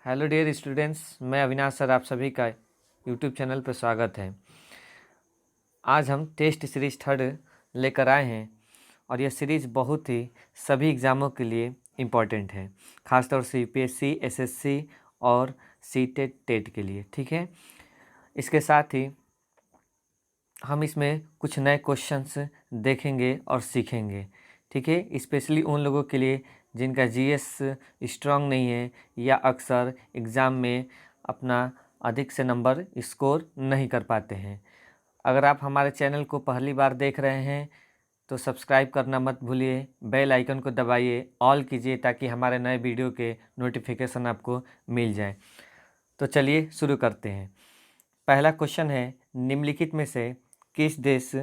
Hello dear students, मैं Avinash sir आप सभी का यूट्यूब चैनल पर स्वागत है। आज हम टेस्ट सीरीज 3 लेकर आए हैं और यह सीरीज़ बहुत ही सभी एग्ज़ामों के लिए इम्पॉर्टेंट है, ख़ासतौर से यूपीएससी, एसएससी और सीटेट टेट के लिए। ठीक है, इसके साथ ही हम इसमें कुछ नए क्वेश्चंस देखेंगे और सीखेंगे। ठीक है, स्पेशली उन लोगों के लिए जिनका जीएस स्ट्रांग नहीं है या अक्सर एग्ज़ाम में अपना अधिक से नंबर स्कोर नहीं कर पाते हैं। अगर आप हमारे चैनल को पहली बार देख रहे हैं तो सब्सक्राइब करना मत भूलिए, बेल आइकन को दबाइए, ऑल कीजिए ताकि हमारे नए वीडियो के नोटिफिकेशन आपको मिल जाए। तो चलिए शुरू करते हैं। पहला क्वेश्चन है, निम्नलिखित में से किस देश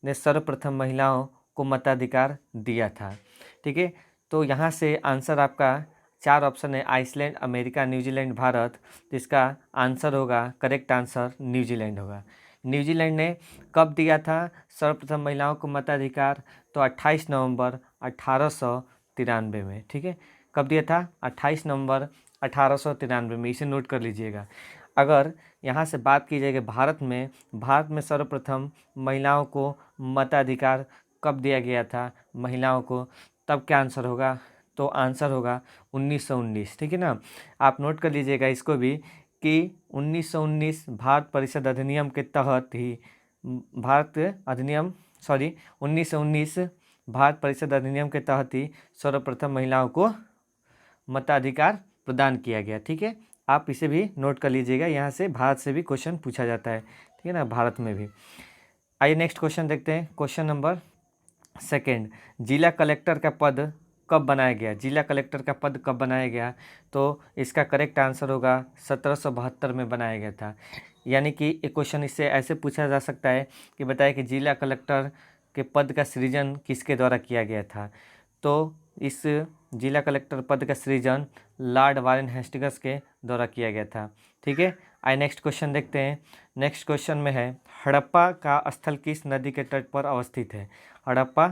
ने सर्वप्रथम महिलाओं को मताधिकार दिया था? ठीक है, तो यहाँ से आंसर आपका 4 ऑप्शन है, आइसलैंड, अमेरिका, न्यूजीलैंड, भारत। तो इसका आंसर होगा, करेक्ट आंसर न्यूजीलैंड होगा। न्यूजीलैंड ने कब दिया था सर्वप्रथम महिलाओं को मताधिकार? तो 28 नवंबर 1893 में। ठीक है, कब दिया था? 28 नवंबर 1893 में। इसे नोट कर लीजिएगा। अगर यहाँ से बात की जाएगी भारत में सर्वप्रथम महिलाओं को मताधिकार कब दिया गया था महिलाओं को, तब क्या आंसर होगा? तो आंसर होगा 1919। ठीक है ना, आप नोट कर लीजिएगा इसको भी कि 1919 भारत परिषद अधिनियम के तहत ही 1919 भारत परिषद अधिनियम के तहत ही सर्वप्रथम महिलाओं को मताधिकार प्रदान किया गया। ठीक है, आप इसे भी नोट कर लीजिएगा, यहाँ से भारत से भी क्वेश्चन पूछा जाता है। ठीक है ना, भारत में भी। आइए नेक्स्ट क्वेश्चन देखते हैं। क्वेश्चन नंबर 2, जिला कलेक्टर का पद कब बनाया गया? जिला कलेक्टर का पद कब बनाया गया? तो इसका करेक्ट आंसर होगा 1772 में बनाया गया था। यानी कि एक क्वेश्चन इससे ऐसे पूछा जा सकता है कि बताए कि जिला कलेक्टर के पद का सृजन किसके द्वारा किया गया था? तो इस जिला कलेक्टर पद का सृजन लॉर्ड वारेन हेस्टिंग्स के द्वारा किया गया था। ठीक है, आइए नेक्स्ट क्वेश्चन देखते हैं। नेक्स्ट क्वेश्चन में है, हड़प्पा का स्थल किस नदी के तट पर अवस्थित है? हड़प्पा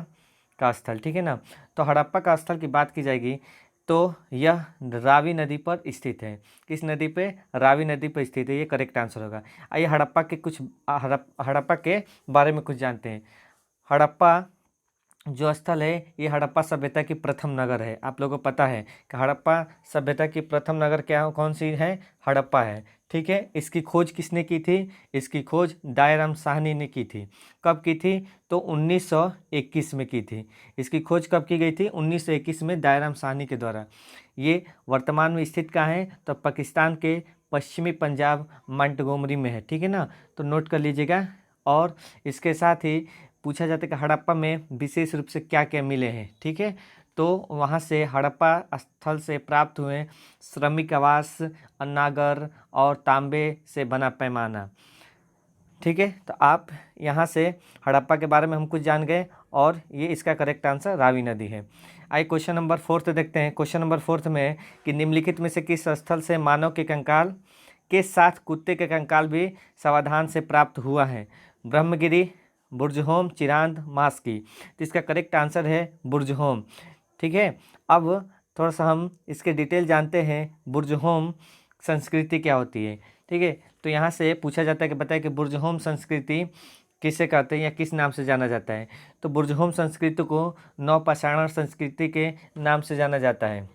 का स्थल, ठीक है ना, तो हड़प्पा का स्थल की बात की जाएगी तो यह रावी नदी पर स्थित है। किस नदी पे? रावी नदी पर स्थित है, ये करेक्ट आंसर होगा। आइए हड़प्पा के बारे में कुछ जानते हैं। हड़प्पा जो स्थल है ये हड़प्पा सभ्यता की प्रथम नगर है। आप लोगों को पता है कि हड़प्पा सभ्यता की प्रथम नगर कौन सी है? हड़प्पा है। ठीक है, इसकी खोज किसने की थी? इसकी खोज दयाराम साहनी ने की थी। कब की थी? तो 1921 में की थी। इसकी खोज कब की गई थी? 1921 में दयाराम साहनी के द्वारा। ये वर्तमान में स्थित कहाँ है? तो पाकिस्तान के पश्चिमी पंजाब मोंटगोमरी में है। ठीक है ना, तो नोट कर लीजिएगा। और इसके साथ ही पूछा जाता है कि हड़प्पा में विशेष रूप से क्या क्या मिले हैं। ठीक है, तो वहाँ से हड़प्पा स्थल से प्राप्त हुए श्रमिक आवास, अन्नागर और तांबे से बना पैमाना। ठीक है, तो आप यहाँ से हड़प्पा के बारे में हम कुछ जान गए और ये इसका करेक्ट आंसर रावी नदी है। आइए क्वेश्चन नंबर 4 देखते हैं। क्वेश्चन नंबर 4 में है कि निम्नलिखित में से किस स्थल से मानव के कंकाल के साथ कुत्ते के कंकाल भी सावधान से प्राप्त हुआ है? ब्रह्मगिरी, बुर्जहोम, चिरांद, मास्की। तो इसका करेक्ट आंसर है बुर्जहोम। ठीक है, अब थोड़ा सा हम इसके डिटेल जानते हैं। बुर्जहोम संस्कृति क्या होती है? ठीक है, तो यहाँ से पूछा जाता है कि बताए कि बुर्जहोम संस्कृति किसे कहते हैं या किस नाम से जाना जाता है? तो बुर्जहोम संस्कृति को नवपाषाण संस्कृति के नाम से जाना जाता है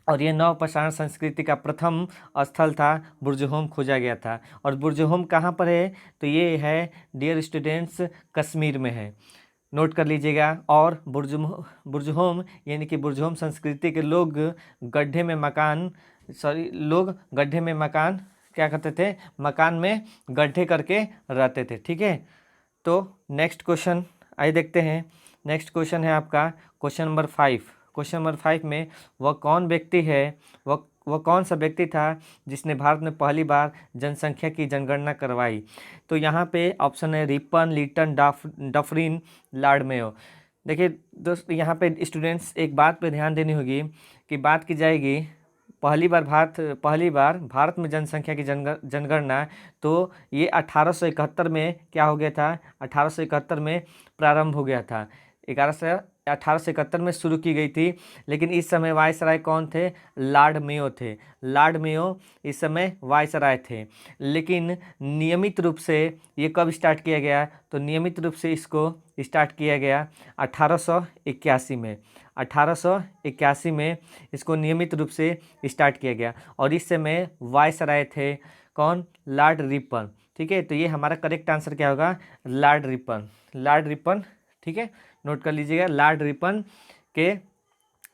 और ये नवपाषाण संस्कृति का प्रथम स्थल था बुर्जहोम खोजा गया था। और बुर्जहोम कहाँ पर है? तो ये है डियर स्टूडेंट्स कश्मीर में है, नोट कर लीजिएगा। और बुर्जहोम यानी कि बुर्जहोम संस्कृति के लोग गड्ढे में मकान क्या करते थे? मकान में गड्ढे करके रहते थे। ठीक है, तो नेक्स्ट क्वेश्चन आइए देखते हैं। नेक्स्ट क्वेश्चन है आपका क्वेश्चन नंबर 5। क्वेश्चन नंबर 5 में वह कौन व्यक्ति है, वह कौन सा व्यक्ति था जिसने भारत में पहली बार जनसंख्या की जनगणना करवाई? तो यहाँ पे ऑप्शन है Ripon, Lytton, Dufferin, Lord Mayo. देखिए दोस्त, यहाँ पे स्टूडेंट्स एक बात पे ध्यान देनी होगी कि बात की जाएगी पहली बार भारत में जनसंख्या की जनगणना, तो ये 1871 में क्या हो गया था? 1871 में प्रारंभ हो गया था। 1871 में शुरू की गई थी, लेकिन इस समय वायसराय कौन थे? लॉर्ड मेयो थे। लॉर्ड मेयो इस समय वायसराय थे। लेकिन नियमित रूप से ये कब स्टार्ट किया गया? तो नियमित रूप से इसको स्टार्ट किया गया 1881 में। 1881 में इसको नियमित रूप से स्टार्ट किया गया और इस समय वायसराय थे कौन? Lord Ripon. ठीक है, तो ये हमारा करेक्ट आंसर क्या होगा? Lord Ripon. लॉर्ड रिपन, ठीक है, नोट कर लीजिएगा। लॉर्ड रिपन के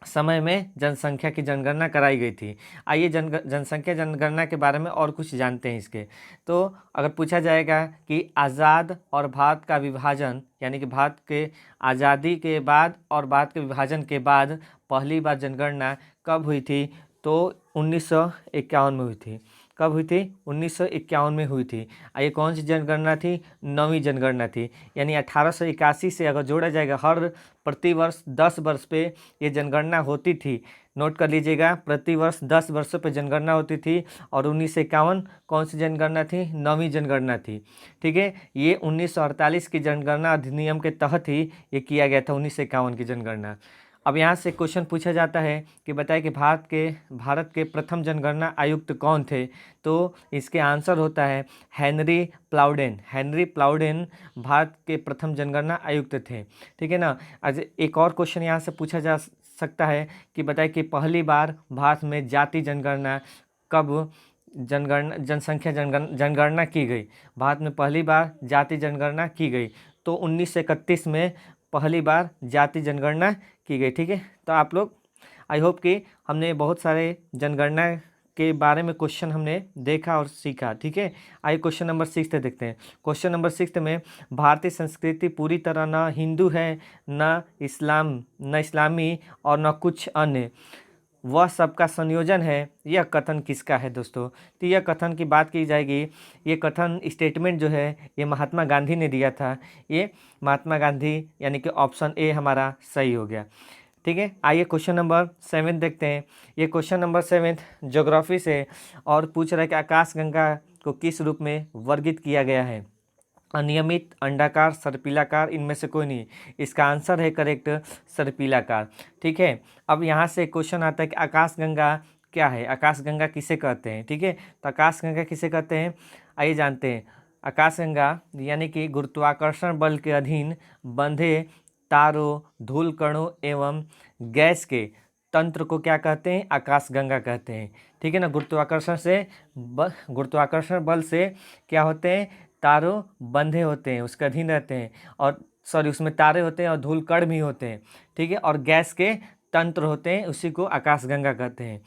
समय में जनसंख्या की जनगणना कराई गई थी। आइए जनसंख्या जनगणना के बारे में और कुछ जानते हैं इसके। तो अगर पूछा जाएगा कि आज़ाद और भारत का विभाजन, यानी कि भारत के आज़ादी के बाद और भारत के विभाजन के बाद पहली बार जनगणना कब हुई थी? तो 1951 में हुई थी। कब हुई थी? 1951 में हुई थी। ये कौन सी जनगणना थी? 9वीं जनगणना थी। यानी 1881 से अगर जोड़ा जाएगा, हर प्रतिवर्ष 10 वर्ष पे ये जनगणना होती थी। नोट कर लीजिएगा, प्रतिवर्ष 10 वर्षों पे जनगणना होती थी और 1951 कौन सी जनगणना थी? 9वीं जनगणना थी। ठीक है, ये 1948 की जनगणना अधिनियम के तहत ही ये किया गया था, 1951 की जनगणना। अब यहाँ से क्वेश्चन पूछा जाता है कि बताइए कि भारत के प्रथम जनगणना आयुक्त कौन थे? तो इसके आंसर होता है हेनरी प्लाउडेन। हेनरी प्लाउडेन भारत के प्रथम जनगणना आयुक्त थे। ठीक है ना। आज एक और क्वेश्चन यहाँ से पूछा जा सकता है कि बताइए कि पहली बार भारत में जाति जनगणना कब जनसंख्या जनगणना की गई? भारत में पहली बार जाति जनगणना की गई तो 1931 में पहली बार जाति जनगणना की गई। ठीक है, तो आप लोग, आई होप कि हमने बहुत सारे जनगणना के बारे में क्वेश्चन हमने देखा और सीखा। ठीक है, आइए क्वेश्चन नंबर 6 देखते हैं। क्वेश्चन नंबर 6 में भारतीय संस्कृति पूरी तरह न हिंदू है, न इस्लामी और न कुछ अन्य, वह सबका संयोजन है, यह कथन किसका है दोस्तों? तो यह कथन की बात की जाएगी, ये कथन स्टेटमेंट जो है ये महात्मा गांधी ने दिया था। ये महात्मा गांधी, यानी कि ऑप्शन ए हमारा सही हो गया। ठीक है, आइए क्वेश्चन नंबर 7 देखते हैं। ये क्वेश्चन नंबर 7 ज्योग्राफी से और पूछ रहा है कि आकाशगंगा को किस रूप में वर्गीकृत किया गया है? अनियमित, अंडाकार, सर्पिलाकार, इनमें से कोई नहीं। इसका आंसर है करेक्ट सर्पिलाकार। ठीक है, अब यहाँ से क्वेश्चन आता है कि आकाशगंगा क्या है? आकाशगंगा किसे कहते हैं? ठीक है, तो आकाशगंगा किसे कहते हैं आइए जानते हैं। आकाशगंगा यानी कि गुरुत्वाकर्षण बल के अधीन बंधे तारों, धूल कणों एवं गैस के तंत्र को क्या कहते हैं? आकाशगंगा कहते हैं। ठीक है ना, गुरुत्वाकर्षण बल से क्या होते हैं? तारों बंधे होते हैं, उसके अधीन रहते हैं, और उसमें तारे होते हैं और धूल कण भी होते हैं। ठीक है, और गैस के तंत्र होते हैं, उसी को आकाशगंगा कहते हैं।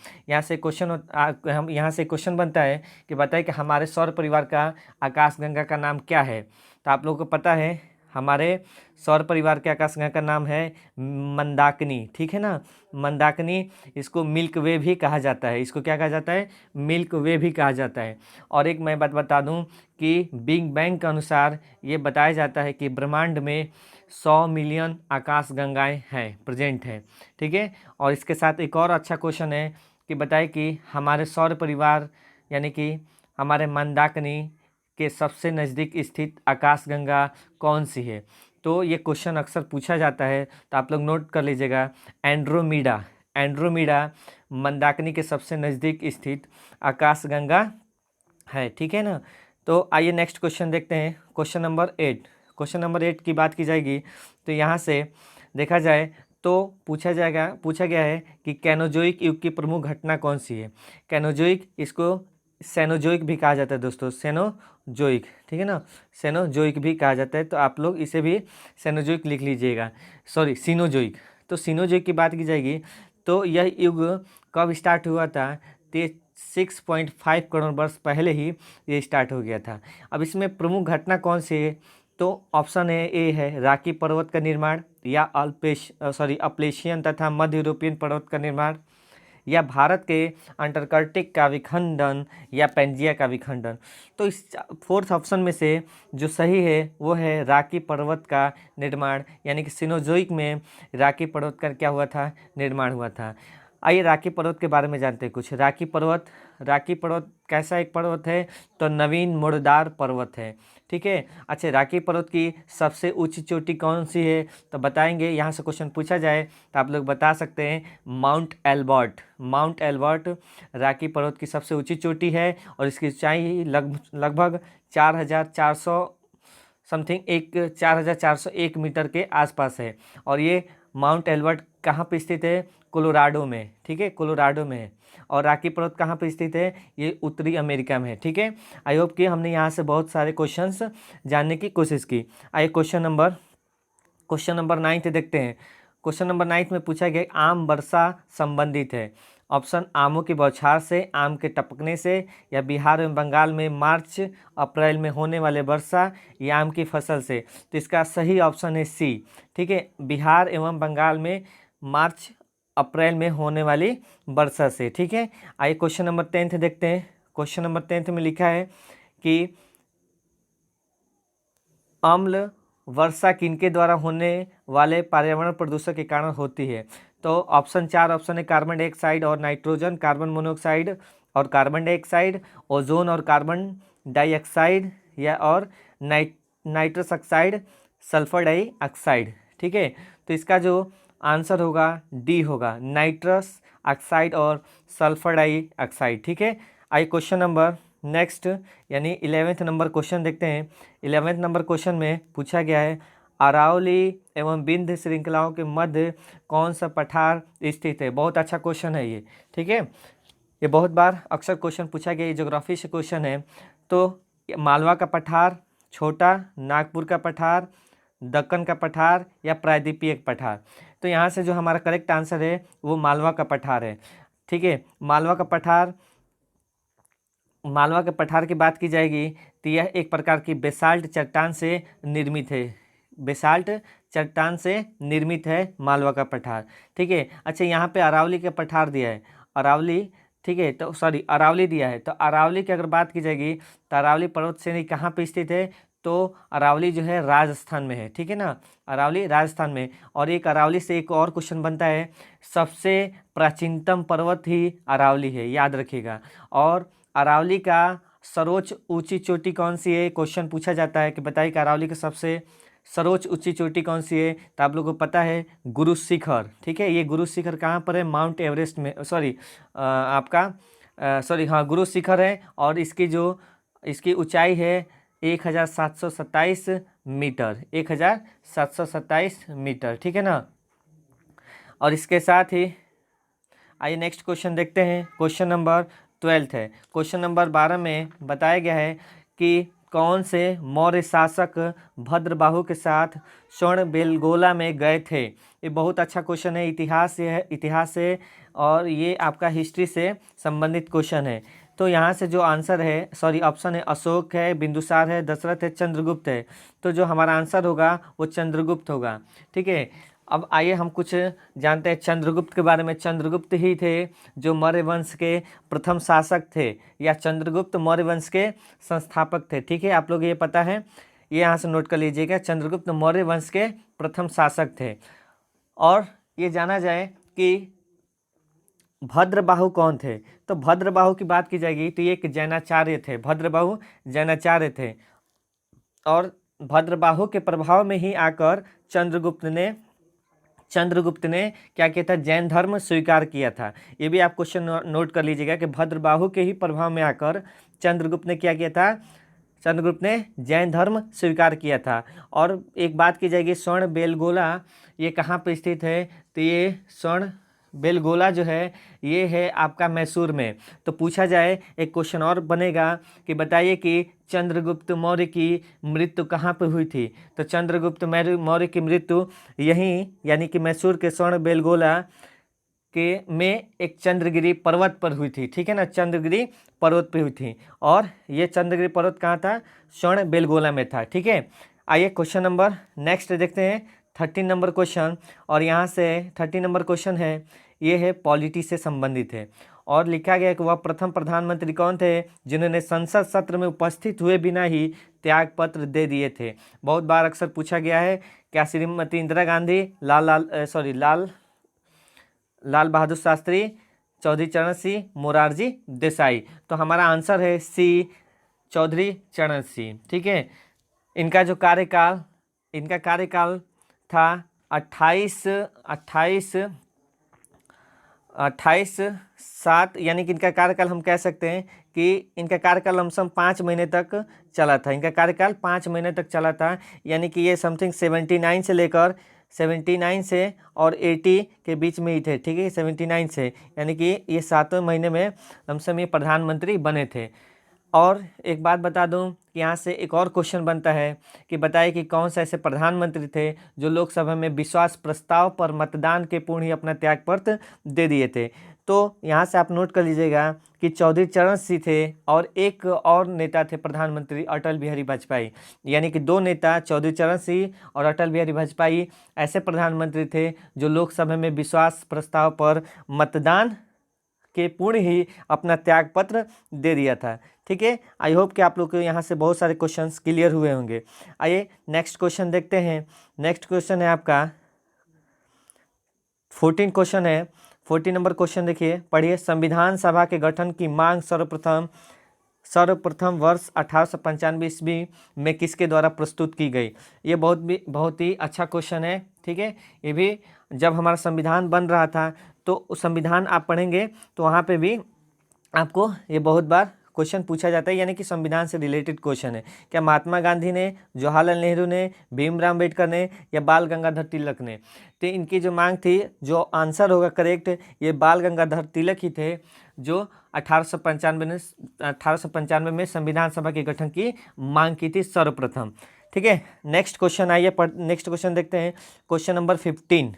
हम यहाँ से क्वेश्चन बनता है कि बताइए कि हमारे सौर परिवार का आकाशगंगा का नाम क्या है? तो आप लोगों को पता है हमारे सौर परिवार के आकाशगंगा का नाम है मंदाकिनी। ठीक है ना, मंदाकिनी। इसको मिल्क वे भी कहा जाता है। इसको क्या कहा जाता है? मिल्क वे भी कहा जाता है। और एक मैं बात बता दूं कि बिग बैंग के अनुसार ये बताया जाता है कि ब्रह्मांड में 100 मिलियन आकाशगंगाएं हैं, प्रेजेंट हैं। ठीक है, और इसके साथ एक और अच्छा क्वेश्चन है कि बताइए कि हमारे सौर परिवार यानी कि हमारे मंदाकिनी के सबसे नज़दीक स्थित आकाशगंगा कौन सी है? तो ये क्वेश्चन अक्सर पूछा जाता है, तो आप लोग नोट कर लीजिएगा। एंड्रोमीडा। एंड्रोमीडा मंदाकिनी के सबसे नज़दीक स्थित आकाशगंगा है। ठीक है ना, तो आइए नेक्स्ट क्वेश्चन देखते हैं। Question number 8। क्वेश्चन नंबर 8 की बात की जाएगी तो यहाँ से देखा जाए तो पूछा गया है कि कैनोजोइक युग की प्रमुख घटना कौन सी है? कैनोजोइक, इसको सेनोजोइक भी कहा जाता है दोस्तों, सेनोजोइक। ठीक है ना, सेनोजोइक भी कहा जाता है, तो आप लोग इसे भी सेनोजोइक लिख लीजिएगा, सीनोजोइक। तो सीनोजोइक की बात की जाएगी तो यह युग कब स्टार्ट हुआ था? 6.5 करोड़ वर्ष पहले ही ये स्टार्ट हो गया था। अब इसमें प्रमुख घटना कौन सी है? तो ऑप्शन ए है राकी पर्वत का निर्माण, या अपलेशियन तथा मध्य यूरोपियन पर्वत का निर्माण, या भारत के अंटार्कटिक का विखंडन, या पेंजिया का विखंडन। तो इस 4th ऑप्शन में से जो सही है वो है राकी पर्वत का निर्माण, यानी कि सिनोजोइक में राकी पर्वत का क्या हुआ था? निर्माण हुआ था। आइए राकी पर्वत के बारे में जानते हैं कुछ। राकी पर्वत कैसा एक पर्वत है? तो नवीन मुड़दार पर्वत है, ठीक है। अच्छा, राकी पर्वत की सबसे ऊंची चोटी कौन सी है? तो बताएंगे, यहाँ से क्वेश्चन पूछा जाए तो आप लोग बता सकते हैं माउंट एल्बर्ट। माउंट एल्बर्ट राकी पर्वत की सबसे ऊंची चोटी है और इसकी ऊंचाई लगभग 4,400 समथिंग 4,401 मीटर के आसपास है। और ये माउंट एल्बर्ट कहाँ पे स्थित है? कोलोराडो में, ठीक है, कोलोराडो में है। और राकी पर्वत कहाँ पे स्थित है? ये उत्तरी अमेरिका में है, ठीक है। आई होप कि हमने यहाँ से बहुत सारे क्वेश्चंस जानने की कोशिश की। आइए क्वेश्चन नंबर 9 देखते हैं। क्वेश्चन नंबर 9 में पूछा गया आम वर्षा संबंधित है। ऑप्शन आमों की बौछार से, आम के टपकने से, या बिहार एवं बंगाल में मार्च अप्रैल में होने वाले वर्षा, या आम की फसल से। तो इसका सही ऑप्शन है सी, ठीक है, बिहार एवं बंगाल में मार्च अप्रैल में होने वाली वर्षा से, ठीक है। आइए क्वेश्चन नंबर 10 देखते हैं। क्वेश्चन नंबर 10 में लिखा है कि अम्ल वर्षा किनके द्वारा होने वाले पर्यावरण प्रदूषण के कारण होती है? तो ऑप्शन 4 ऑप्शन है कार्बन डाइऑक्साइड और नाइट्रोजन, कार्बन मोनोऑक्साइड और कार्बन डाइऑक्साइड, ओजोन और कार्बन डाइऑक्साइड, या और नाइट्रस ऑक्साइड, सल्फर डाइऑक्साइड, ठीक है। तो इसका जो आंसर होगा डी होगा, नाइट्रस ऑक्साइड और सल्फर डाइऑक्साइड, ठीक है। आइए क्वेश्चन नंबर नेक्स्ट यानी 11वें नंबर क्वेश्चन देखते हैं। 11वें नंबर क्वेश्चन में पूछा गया है अरावली एवं विंध्य श्रृंखलाओं के मध्य कौन सा पठार स्थित है? बहुत अच्छा क्वेश्चन है ये, ठीक है। ये बहुत बार अक्सर क्वेश्चन पूछा गया, ये ज्योग्राफी से क्वेश्चन है। तो मालवा का पठार, छोटा नागपुर का पठार, दक्कन का पठार, या प्रायद्वीपीय पठार। तो यहाँ से जो हमारा करेक्ट आंसर है वो मालवा का पठार है, ठीक है। मालवा के पठार की बात की जाएगी तो यह एक प्रकार की बेसाल्ट चट्टान से निर्मित है। बेसाल्ट चट्टान से निर्मित है मालवा का पठार, ठीक है। अच्छा, यहाँ पे अरावली का पठार दिया है, अरावली, ठीक है, तो सॉरी अरावली दिया है। तो अरावली की अगर बात की जाएगी तो अरावली पर्वत श्रेणी कहाँ पे स्थित है? तो अरावली जो है राजस्थान में है, ठीक है ना, अरावली राजस्थान में। और एक अरावली से एक और क्वेश्चन बनता है, सबसे प्राचीनतम पर्वत ही अरावली है, याद रखिएगा। और अरावली का सर्वोच्च ऊंची चोटी कौन सी है? क्वेश्चन पूछा जाता है कि बताइए कि अरावली की सबसे सर्वोच्च ऊंची चोटी कौन सी है? तो आप लोगों को पता है गुरु शिखर, ठीक है। ये गुरु शिखर कहाँ पर है? माउंट एवरेस्ट में, सॉरी हाँ, गुरु शिखर है। और इसकी ऊंचाई है 1,727 मीटर, 1,727 मीटर, ठीक है ना। और इसके साथ ही आइए नेक्स्ट क्वेश्चन देखते हैं। क्वेश्चन नंबर 12 है। क्वेश्चन नंबर 12 में बताया गया है कि कौन से मौर्य शासक भद्रबाहु के साथ श्रवणबेलगोला में गए थे? ये बहुत अच्छा क्वेश्चन है, इतिहास से और ये आपका हिस्ट्री से संबंधित क्वेश्चन है। तो यहाँ से जो आंसर है, सॉरी ऑप्शन है अशोक है, बिंदुसार है, दशरथ है, चंद्रगुप्त है। तो जो हमारा आंसर होगा वो चंद्रगुप्त होगा, ठीक है। अब आइए हम कुछ जानते हैं चंद्रगुप्त के बारे में। चंद्रगुप्त ही थे जो मौर्य वंश के प्रथम शासक थे, या चंद्रगुप्त मौर्य वंश के संस्थापक थे, ठीक है। आप लोग ये पता है, ये यहाँ से नोट कर लीजिएगा, चंद्रगुप्त मौर्य वंश के प्रथम शासक थे। और ये जाना जाए कि भद्रबाहु कौन थे? तो भद्रबाहु की बात की जाएगी तो ये एक जैनाचार्य थे, भद्रबाहु जैनाचार्य थे। और भद्रबाहु के प्रभाव में ही आकर चंद्रगुप्त ने क्या किया था? जैन धर्म स्वीकार किया था। ये भी आप क्वेश्चन नोट कर लीजिएगा कि भद्रबाहु के ही प्रभाव में आकर चंद्रगुप्त ने क्या किया था? चंद्रगुप्त ने जैन धर्म स्वीकार किया था। और एक बात की जाएगी श्रवणबेलगोला, ये कहाँ पर स्थित है? तो ये श्रवणबेलगोला जो है ये है आपका मैसूर में। तो पूछा जाए, एक क्वेश्चन और बनेगा कि बताइए कि चंद्रगुप्त मौर्य की मृत्यु कहाँ पर हुई थी? तो चंद्रगुप्त मौर्य की मृत्यु यहीं यानी कि मैसूर के श्रवणबेलगोला में एक चंद्रगिरी पर्वत पर हुई थी, ठीक है ना, चंद्रगिरी पर्वत पर हुई थी। और ये चंद्रगिरी पर्वत कहाँ था? श्रवणबेलगोला में था, ठीक है। आइए क्वेश्चन नंबर नेक्स्ट देखते हैं, 13 नंबर क्वेश्चन। और यहाँ से 13 नंबर क्वेश्चन है, ये है पॉलिटी से संबंधित है। और लिखा गया कि वह प्रथम प्रधानमंत्री कौन थे जिन्होंने संसद सत्र में उपस्थित हुए बिना ही त्याग पत्र दे दिए थे? बहुत बार अक्सर पूछा गया है, क्या श्रीमती इंदिरा गांधी, लाल बहादुर शास्त्री, चौधरी चरण सिंह, मोरारजी देसाई। तो हमारा आंसर है सी, चौधरी चरण सिंह। ठीक है, इनका जो कार्यकाल, इनका कार्यकाल था 28 7, यानी कि इनका कार्यकाल हम कह सकते हैं कि इनका कार्यकाल लमसम 5 महीने तक चला था। इनका कार्यकाल 5 महीने तक चला था, यानी कि ये समथिंग 79 से लेकर 79 से और 80 के बीच में ही थे। ठीक है, 79 से, यानी कि ये 7वें महीने में लमसम ये प्रधानमंत्री बने थे। और एक बात बता दूं कि यहाँ से एक और क्वेश्चन बनता है कि बताइए कि कौन से ऐसे प्रधानमंत्री थे जो लोकसभा में विश्वास प्रस्ताव पर मतदान के पूर्ण ही अपना त्यागपत्र दे दिए थे। तो यहाँ से आप नोट कर लीजिएगा कि चौधरी चरण सिंह थे और एक और नेता थे प्रधानमंत्री, अटल बिहारी वाजपेयी। यानी कि 2 नेता, चौधरी चरण सिंह और अटल बिहारी वाजपेयी, ऐसे प्रधानमंत्री थे जो लोकसभा में विश्वास प्रस्ताव पर मतदान के पूर्ण ही अपना त्यागपत्र दे दिया था। ठीक है, आई होप कि आप लोग को यहाँ से बहुत सारे क्वेश्चंस क्लियर हुए होंगे। आइए नेक्स्ट क्वेश्चन देखते हैं। नेक्स्ट क्वेश्चन है आपका 14 क्वेश्चन है। 14 नंबर क्वेश्चन देखिए, पढ़िए। संविधान सभा के गठन की मांग सर्वप्रथम वर्ष 1895 ईस्वी में किसके द्वारा प्रस्तुत की गई? ये बहुत ही अच्छा क्वेश्चन है। ठीक है, ये भी जब हमारा संविधान बन रहा था तो संविधान आप पढ़ेंगे तो वहाँ पे भी आपको ये बहुत बार क्वेश्चन पूछा जाता है, यानी कि संविधान से रिलेटेड क्वेश्चन है। क्या महात्मा गांधी ने, जवाहरलाल नेहरू ने, भीमराव अम्बेडकर ने या बाल गंगाधर तिलक ने? तो इनकी जो मांग थी, जो आंसर होगा करेक्ट, ये बाल गंगाधर तिलक ही थे जो 1895 में संविधान सभा के गठन की मांग की थी सर्वप्रथम। ठीक है, नेक्स्ट क्वेश्चन आइए, नेक्स्ट क्वेश्चन देखते हैं। क्वेश्चन नंबर 15,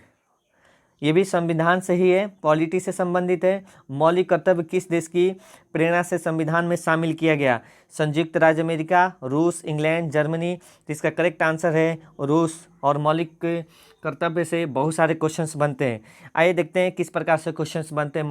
ये भी संविधान से ही है, पॉलिटी से संबंधित है। मौलिक कर्तव्य किस देश की प्रेरणा से संविधान में शामिल किया गया? संयुक्त राज्य अमेरिका, रूस, इंग्लैंड, जर्मनी। तो इसका करेक्ट आंसर है रूस। और मौलिक कर्तव्य से बहुत सारे क्वेश्चंस बनते हैं। आइए देखते हैं किस प्रकार से क्वेश्चंस बनते हैं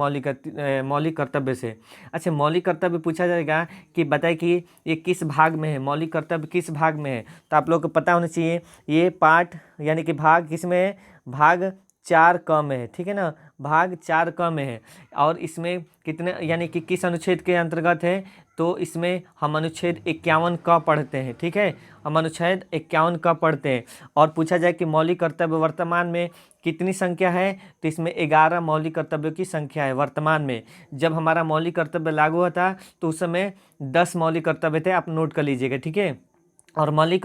मौलिक कर्तव्य से। अच्छा, मौलिक कर्तव्य पूछा जाएगा कि बताइए कि ये किस भाग में है, मौलिक कर्तव्य किस भाग में है? तो आप लोग को पता होना चाहिए, ये पार्ट यानी कि भाग किस में है? भाग 4 क में है। ठीक है ना, भाग 4 क में है। और इसमें कितने, यानी कि किस अनुच्छेद के अंतर्गत है? तो इसमें हम अनुच्छेद 51 क पढ़ते हैं। ठीक है, हम अनुच्छेद 51 क पढ़ते हैं। और पूछा जाए कि मौलिक कर्तव्य वर्तमान में कितनी संख्या है? तो इसमें 11 मौलिक कर्तव्यों की संख्या है वर्तमान में। जब हमारा मौलिक कर्तव्य लागू हुआ था तो उस समय 10 मौलिक कर्तव्य थे, आप नोट कर लीजिएगा। ठीक है, और मौलिक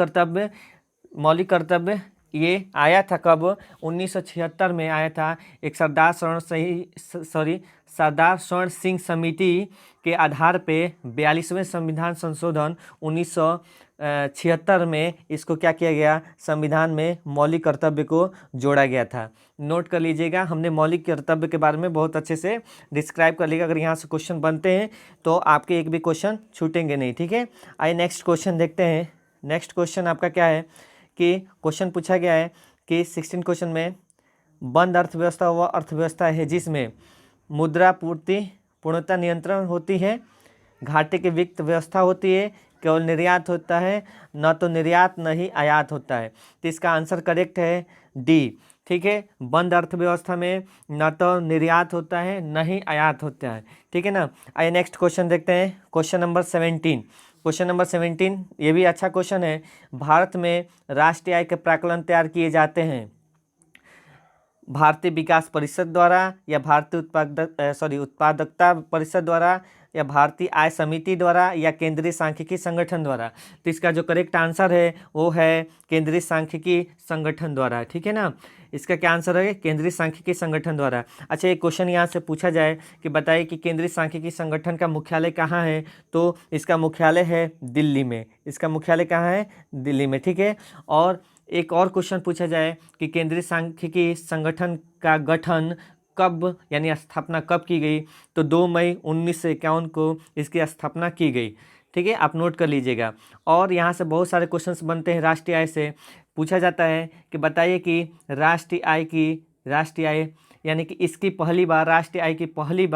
कर्तव्य ये आया था कब? 1976 में आया था। एक सरदार स्वर्ण सिंह समिति के आधार पे 42वें संविधान संशोधन 1976 में इसको क्या किया गया? संविधान में मौलिक कर्तव्य को जोड़ा गया था। नोट कर लीजिएगा, हमने मौलिक कर्तव्य के बारे में बहुत अच्छे से डिस्क्राइब कर लिया। अगर यहाँ से क्वेश्चन बनते हैं तो आपके एक भी क्वेश्चन छूटेंगे नहीं। ठीक है, आइए नेक्स्ट क्वेश्चन देखते हैं। नेक्स्ट क्वेश्चन आपका क्या है कि क्वेश्चन पूछा गया है कि 16 क्वेश्चन में, बंद अर्थव्यवस्था वह अर्थव्यवस्था है जिसमें मुद्रा पूर्ति पूर्णतः नियंत्रण होती है, घाटे की वित्त व्यवस्था होती है, केवल निर्यात होता है, न तो निर्यात न ही आयात होता है। तो इसका आंसर करेक्ट है डी। ठीक है, बंद अर्थव्यवस्था में न तो निर्यात होता है न ही आयात होता है। ठीक है ना, आइए नेक्स्ट क्वेश्चन देखते हैं। क्वेश्चन नंबर 17, क्वेश्चन नंबर 17 ये भी अच्छा क्वेश्चन है। भारत में राष्ट्रीय आय के प्राकलन तैयार किए जाते हैं भारतीय विकास परिषद द्वारा या भारतीय उत्पादकता परिषद द्वारा या भारतीय आय समिति द्वारा या केंद्रीय सांख्यिकी संगठन द्वारा? तो इसका जो करेक्ट आंसर है वो है केंद्रीय सांख्यिकी संगठन द्वारा। ठीक है ना, इसका क्या आंसर है? केंद्रीय सांख्यिकी संगठन द्वारा। अच्छा, एक क्वेश्चन यहाँ से पूछा जाए कि बताइए कि केंद्रीय सांख्यिकी संगठन का मुख्यालय कहाँ है? तो इसका मुख्यालय है दिल्ली में। इसका मुख्यालय कहाँ है? दिल्ली में। ठीक है, और एक और क्वेश्चन पूछा जाए कि केंद्रीय सांख्यिकी संगठन का गठन कब यानी स्थापना कब की गई? तो 2 मई 1951 को इसकी स्थापना की गई। ठीक है, आप नोट कर लीजिएगा। और यहाँ से बहुत सारे क्वेश्चंस बनते हैं। राष्ट्रीय आय से पूछा जाता है कि बताइए कि राष्ट्रीय आय यानी कि इसकी पहली बार, राष्ट्रीय आय की पहली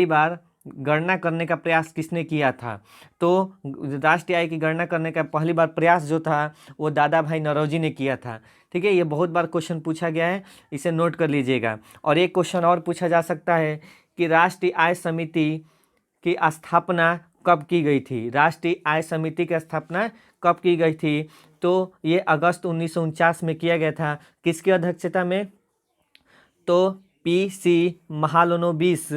बार गणना करने का प्रयास किसने किया था? तो राष्ट्रीय आय की गणना करने का पहली बार प्रयास जो था वो दादा भाई नौरोजी ने किया था। ठीक है, ये बहुत बार क्वेश्चन पूछा गया है, इसे नोट कर लीजिएगा। और एक क्वेश्चन और पूछा जा सकता है कि राष्ट्रीय आय समिति की स्थापना कब की गई थी? राष्ट्रीय आय समिति की स्थापना कब की गई थी? तो ये अगस्त 1949 में किया गया था। किसकी अध्यक्षता में? तो पी.सी. महालनोबिस।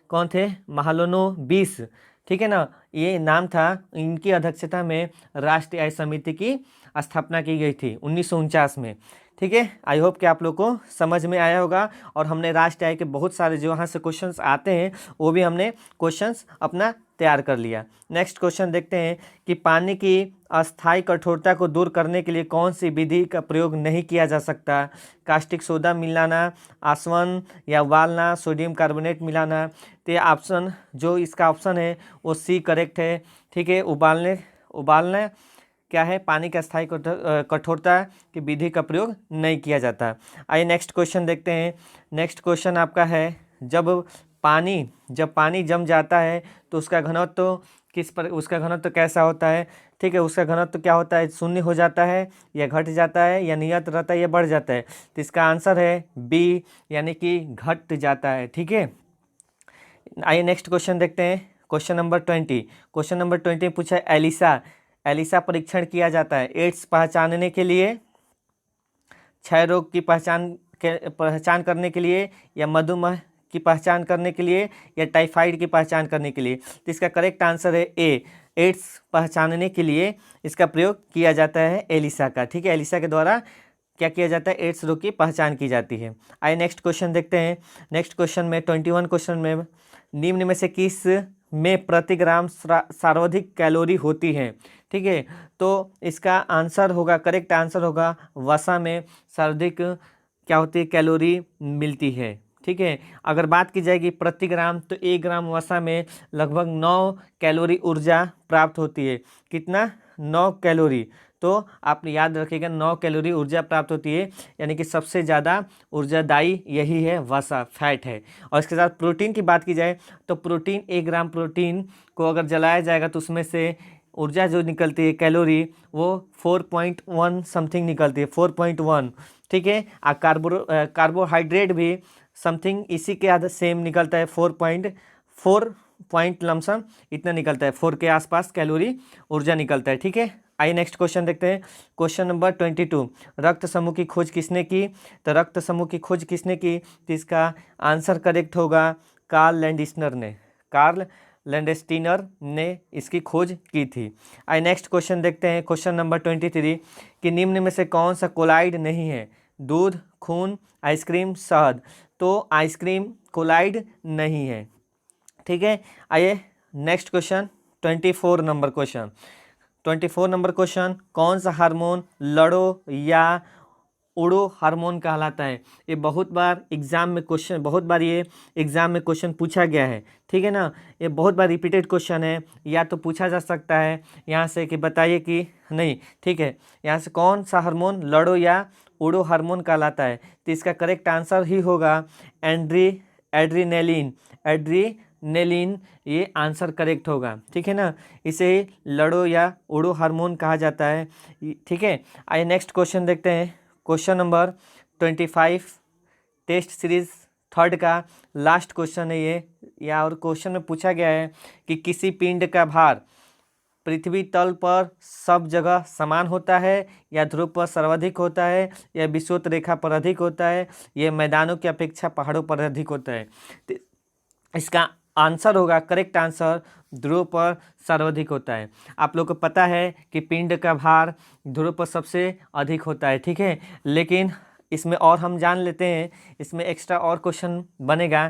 कौन थे? महालनोबिस। ठीक है ना, ये नाम था। इनकी अध्यक्षता में राष्ट्रीय आय समिति की स्थापना की गई थी 1949 में। ठीक है, आई होप कि आप लोग को समझ में आया होगा। और हमने राष्ट्रीय आय के बहुत सारे जो यहाँ से क्वेश्चंस आते हैं वो भी हमने क्वेश्चंस अपना तैयार कर लिया। नेक्स्ट क्वेश्चन देखते हैं कि पानी की अस्थायी कठोरता को दूर करने के लिए कौन सी विधि का प्रयोग नहीं किया जा सकता? कास्टिक सोडा मिलाना, आसवन या उबालना, सोडियम कार्बोनेट मिलाना। तो ये ऑप्शन जो इसका ऑप्शन है वो सी करेक्ट है। ठीक है, उबालना क्या है? पानी का स्थायी कठोरता की विधि का प्रयोग नहीं किया जाता। आइए नेक्स्ट क्वेश्चन देखते हैं। नेक्स्ट क्वेश्चन आपका है, जब पानी जम जाता है तो उसका घनत्व उसका घनत्व कैसा होता है? ठीक है, उसका घनत्व क्या होता है? शून्य हो जाता है या घट जाता है या नियत रहता है या बढ़ जाता है? तो इसका आंसर है बी, यानी कि घट जाता है। ठीक है, आइए नेक्स्ट क्वेश्चन देखते हैं। Question number 20। क्वेश्चन नंबर 20 में पूछा है एलिसा परीक्षण किया जाता है एड्स पहचानने के लिए, क्षय रोग की पहचान करने के लिए, या मधुमेह की पहचान करने के लिए, या टाइफाइड की पहचान करने के लिए? तो इसका करेक्ट आंसर है ए, एड्स पहचानने के लिए इसका प्रयोग किया जाता है एलिसा का। ठीक है, एलिसा के द्वारा क्या किया जाता है? एड्स रोग की पहचान की जाती है। आइए नेक्स्ट क्वेश्चन देखते हैं। नेक्स्ट क्वेश्चन में 21 क्वेश्चन में निम्न में से किस में प्रति ग्राम सर्वाधिक कैलोरी होती है? ठीक है, तो इसका आंसर होगा, करेक्ट आंसर होगा वसा में सर्वाधिक क्या होती है? कैलोरी मिलती है। ठीक है, अगर बात की जाएगी प्रति ग्राम तो 1 ग्राम वसा में लगभग 9 कैलोरी ऊर्जा प्राप्त होती है। कितना? 9 कैलोरी। तो आप याद रखिएगा 9 कैलोरी ऊर्जा प्राप्त होती है, यानी कि सबसे ज़्यादा ऊर्जादायी यही है, वसा, फैट है। और इसके साथ प्रोटीन की बात की जाए तो प्रोटीन 1 ग्राम प्रोटीन को अगर जलाया जाएगा तो उसमें से ऊर्जा जो निकलती है कैलोरी वो 4.1 समथिंग निकलती है, 4.1। ठीक है, कार्बोहाइड्रेट भी समथिंग इसी के आधा सेम निकलता है, 4 पॉइंट लमसम इतना निकलता है, 4 के आसपास कैलोरी ऊर्जा निकलता है। ठीक है, आइए नेक्स्ट क्वेश्चन देखते हैं। Question number 22। रक्त समूह की खोज किसने की? तो रक्त समूह की खोज किसने की? तो इसका आंसर करेक्ट होगा कार्ल लैंडस्टीनर ने इसकी खोज की थी। आइए नेक्स्ट क्वेश्चन देखते हैं। क्वेश्चन नंबर 23 कि निम्न में से कौन सा कोलाइड नहीं है? दूध, खून, आइसक्रीम, शहद। तो आइसक्रीम कोलाइड नहीं है। ठीक है, आइए next question 24 number question. 24 number question, कौन सा हार्मोन लड़ो या उड़ो हार्मोन कहलाता है? ये बहुत बार ये एग्जाम में क्वेश्चन पूछा गया है। ठीक है ना, ये बहुत बार रिपीटेड क्वेश्चन है, या तो पूछा जा सकता है यहाँ से कि बताइए कि नहीं। ठीक है, यहाँ से कौन सा हार्मोन लड़ो या उड़ो हार्मोन कहलाता है? तो इसका करेक्ट आंसर ही होगा एड्रीनेलिन, ये आंसर करेक्ट होगा। ठीक है ना, इसे लड़ो या उड़ो हार्मोन कहा जाता है। ठीक है, आइए नेक्स्ट क्वेश्चन देखते हैं। क्वेश्चन नंबर 25 टेस्ट सीरीज 3 का लास्ट क्वेश्चन है ये। और क्वेश्चन में पूछा गया है कि किसी पिंड का भार पृथ्वी तल पर सब जगह समान होता है, या ध्रुव पर सर्वाधिक होता है, या विषुवत रेखा पर अधिक होता है, या मैदानों की अपेक्षा पहाड़ों पर अधिक होता है? तो इसका आंसर होगा, करेक्ट आंसर, ध्रुव पर सर्वाधिक होता है। आप लोग को पता है कि पिंड का भार ध्रुव पर सबसे अधिक होता है। ठीक है, लेकिन इसमें और हम जान लेते हैं, इसमें एक्स्ट्रा और क्वेश्चन बनेगा।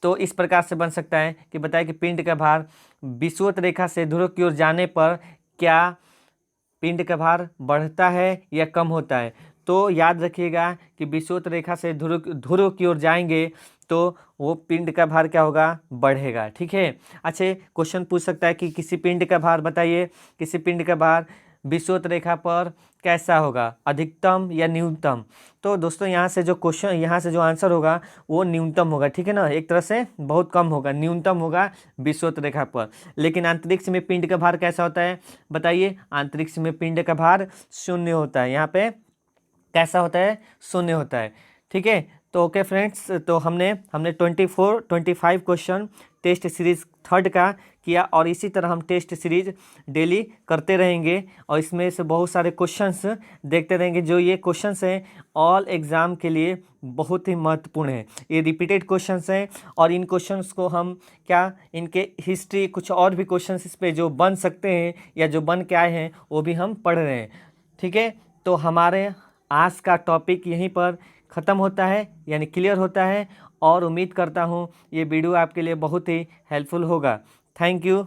तो इस प्रकार से बन सकता है कि बताए कि पिंड का भार विषुवत रेखा से ध्रुव की ओर जाने पर क्या पिंड का भार बढ़ता है या कम होता है? तो याद रखिएगा कि विषुवत रेखा से ध्रुव की ओर जाएंगे तो वो पिंड का भार क्या होगा? बढ़ेगा। ठीक है, अच्छा क्वेश्चन पूछ सकता है कि किसी पिंड का भार बताइए, किसी पिंड का भार विषुवत रेखा पर कैसा होगा, अधिकतम या न्यूनतम। तो दोस्तों यहाँ से जो क्वेश्चन, यहाँ से जो आंसर होगा वो न्यूनतम होगा, ठीक है ना, एक तरह से बहुत कम होगा, न्यूनतम होगा विषुवत रेखा पर। लेकिन अंतरिक्ष में पिंड का भार कैसा होता है बताइए, अंतरिक्ष में पिंड का भार शून्य होता है, यहाँ पे कैसा होता है, शून्य होता है, ठीक है। तो ओके फ्रेंड्स, तो हमने 25 क्वेश्चन टेस्ट सीरीज थर्ड का किया, और इसी तरह हम टेस्ट सीरीज डेली करते रहेंगे, और इसमें से बहुत सारे क्वेश्चंस देखते रहेंगे। जो ये क्वेश्चंस हैं ऑल एग्ज़ाम के लिए बहुत ही महत्वपूर्ण है, ये रिपीटेड क्वेश्चंस हैं, और इन क्वेश्चंस को हम क्या, इनके हिस्ट्री कुछ और भी क्वेश्चंस इस पे जो बन सकते हैं या जो बन के आए हैं वो भी हम पढ़ रहे हैं, ठीक है। तो हमारे आज का टॉपिक यहीं पर ख़त्म होता है, यानी क्लियर होता है, और उम्मीद करता हूँ ये वीडियो आपके लिए बहुत ही हेल्पफुल होगा। Thank you.